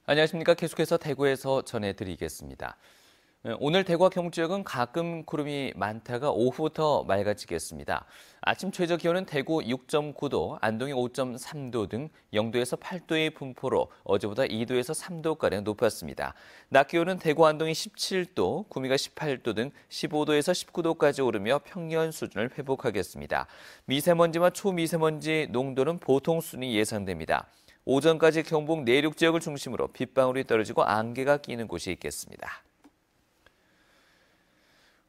안녕하십니까. 계속해서 대구에서 전해드리겠습니다. 오늘 대구와 경북 지역은 가끔 구름이 많다가 오후부터 맑아지겠습니다. 아침 최저 기온은 대구 6.9도, 안동이 5.3도 등 0도에서 8도의 분포로 어제보다 2도에서 3도가량 높았습니다. 낮 기온은 대구 안동이 17도, 구미가 18도 등 15도에서 19도까지 오르며 평년 수준을 회복하겠습니다. 미세먼지와 초미세먼지 농도는 보통 수준이 예상됩니다. 오전까지 경북 내륙 지역을 중심으로 빗방울이 떨어지고 안개가 끼는 곳이 있겠습니다.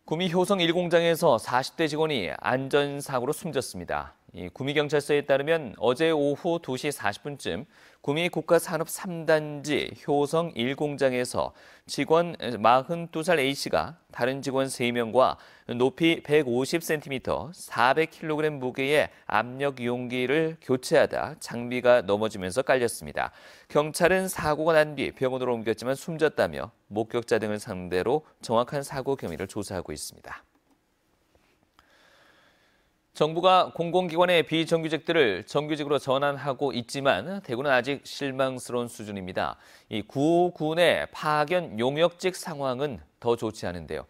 구미 효성 1공장에서 40대 직원이 안전사고로 숨졌습니다. 구미경찰서에 따르면 어제 오후 2시 40분쯤 구미 국가산업 3단지 효성 1공장에서 직원 42살 A씨가 다른 직원 3명과 높이 150cm, 400kg 무게의 압력 용기를 교체하다 장비가 넘어지면서 깔렸습니다. 경찰은 사고가 난 뒤 병원으로 옮겼지만 숨졌다며 목격자 등을 상대로 정확한 사고 경위를 조사하고 있습니다. 정부가 공공기관의 비정규직들을 정규직으로 전환하고 있지만 대구는 아직 실망스러운 수준입니다. 이 구군의 파견 용역직 상황은 더 좋지 않은데요.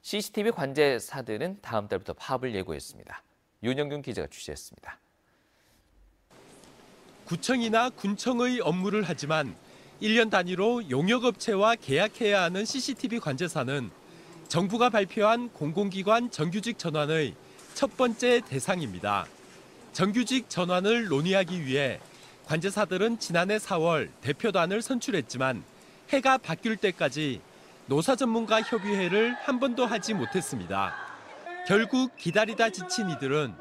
CCTV 관제사들은 다음 달부터 파업을 예고했습니다. 윤영균 기자가 취재했습니다. 구청이나 군청의 업무를 하지만 1년 단위로 용역업체와 계약해야 하는 CCTV 관제사는 정부가 발표한 공공기관 정규직 전환의 첫 번째 대상입니다. 정규직 전환을 논의하기 위해 관제사들은 지난해 4월 대표단을 선출했지만 해가 바뀔 때까지 노사전문가협의회를 한 번도 하지 못했습니다. 결국 기다리다 지친 이들은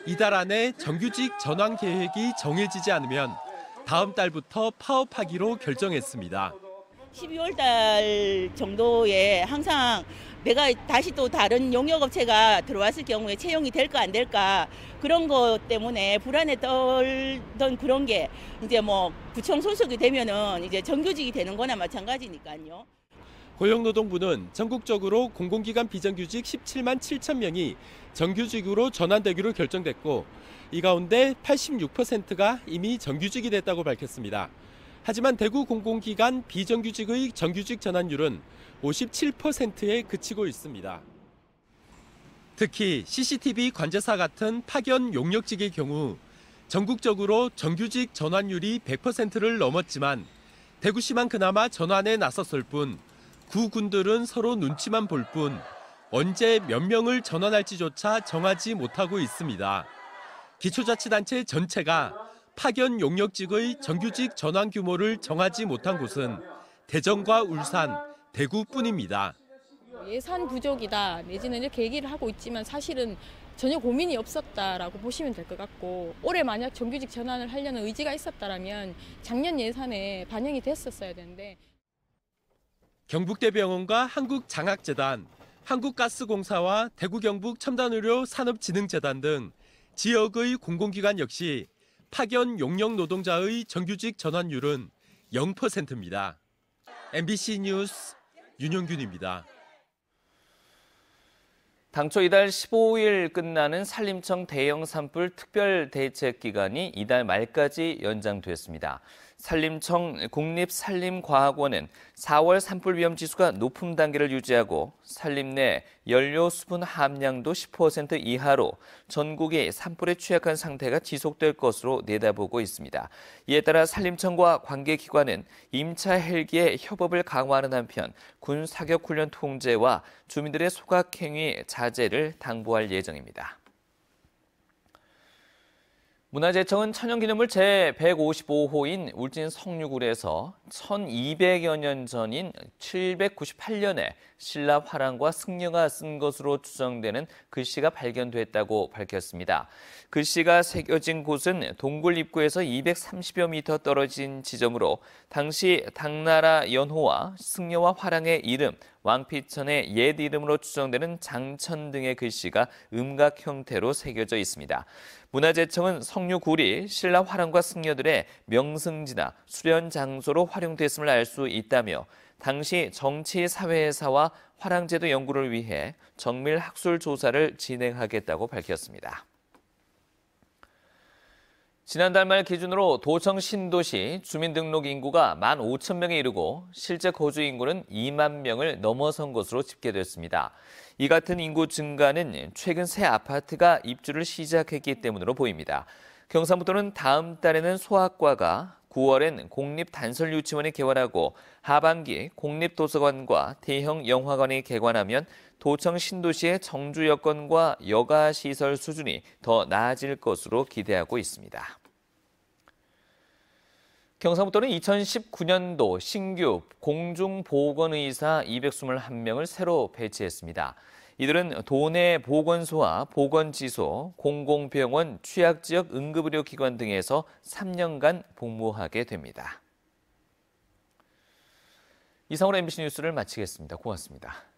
이달 안에 정규직 전환 계획이 정해지지 않으면 다음 달부터 파업하기로 결정했습니다. 12월 달 정도에 항상 내가 다시 또 다른 용역업체가 들어왔을 경우에 채용이 될까 안 될까 그런 것 때문에 불안에 떨던 그런 게 이제 뭐 구청 소속이 되면은 이제 정규직이 되는 거나 마찬가지니까요. 고용노동부는 전국적으로 공공기관 비정규직 17만 7천 명이 정규직으로 전환되기로 결정됐고 이 가운데 86%가 이미 정규직이 됐다고 밝혔습니다. 하지만 대구 공공기관 비정규직의 정규직 전환율은 57%에 그치고 있습니다. 특히 CCTV 관제사 같은 파견 용역직의 경우 전국적으로 정규직 전환율이 100%를 넘었지만 대구시만 그나마 전환에 나섰을 뿐 구군들은 서로 눈치만 볼 뿐 언제 몇 명을 전환할지조차 정하지 못하고 있습니다. 기초자치단체 전체가 파견 용역직의 정규직 전환 규모를 정하지 못한 곳은 대전과 울산, 대구뿐입니다. 예산 부족이다 내지는 이렇게 얘기를 하고 있지만 사실은 전혀 고민이 없었다라고 보시면 될 것 같고 올해 만약 정규직 전환을 하려는 의지가 있었다면 작년 예산에 반영이 됐었어야 되는데. 경북대병원과 한국장학재단, 한국가스공사와 대구경북첨단의료산업진흥재단 등 지역의 공공기관 역시 파견 용역 노동자의 정규직 전환율은 0%입니다. MBC 뉴스 윤용균입니다. 당초 이달 15일 끝나는 산림청 대형 산불 특별 대책 기간이 이달 말까지 연장됐습니다. 산림청 국립산림과학원은 4월 산불 위험 지수가 높음 단계를 유지하고 산림 내 연료 수분 함량도 10% 이하로 전국이 산불에 취약한 상태가 지속될 것으로 내다보고 있습니다. 이에 따라 산림청과 관계기관은 임차 헬기의 협업을 강화하는 한편 군 사격훈련 통제와 주민들의 소각행위 자제를 당부할 예정입니다. 문화재청은 천연기념물 제155호인 울진 성류굴에서 1200여 년 전인 798년에 신라 화랑과 승려가 쓴 것으로 추정되는 글씨가 발견됐다고 밝혔습니다. 글씨가 새겨진 곳은 동굴 입구에서 230여 미터 떨어진 지점으로 당시 당나라 연호와 승려와 화랑의 이름, 왕피천의 옛 이름으로 추정되는 장천 등의 글씨가 음각 형태로 새겨져 있습니다. 문화재청은 성류굴이 신라 화랑과 승려들의 명승지나 수련 장소로 활용됐음을 알 수 있다며 당시 정치 사회사와 화랑제도 연구를 위해 정밀 학술 조사를 진행하겠다고 밝혔습니다. 지난달 말 기준으로 도청 신도시 주민등록 인구가 15,000명에 이르고 실제 거주 인구는 2만 명을 넘어선 것으로 집계됐습니다. 이 같은 인구 증가는 최근 새 아파트가 입주를 시작했기 때문으로 보입니다. 경상북도는 다음 달에는 소아과가, 9월엔 공립단설유치원이 개관하고 하반기 공립도서관과 대형 영화관이 개관하면 도청 신도시의 정주 여건과 여가 시설 수준이 더 나아질 것으로 기대하고 있습니다. 경상북도는 2019년도 신규 공중보건의사 221명을 새로 배치했습니다. 이들은 도내 보건소와 보건지소, 공공병원, 취약지역 응급의료기관 등에서 3년간 복무하게 됩니다. 이상으로 MBC 뉴스를 마치겠습니다. 고맙습니다.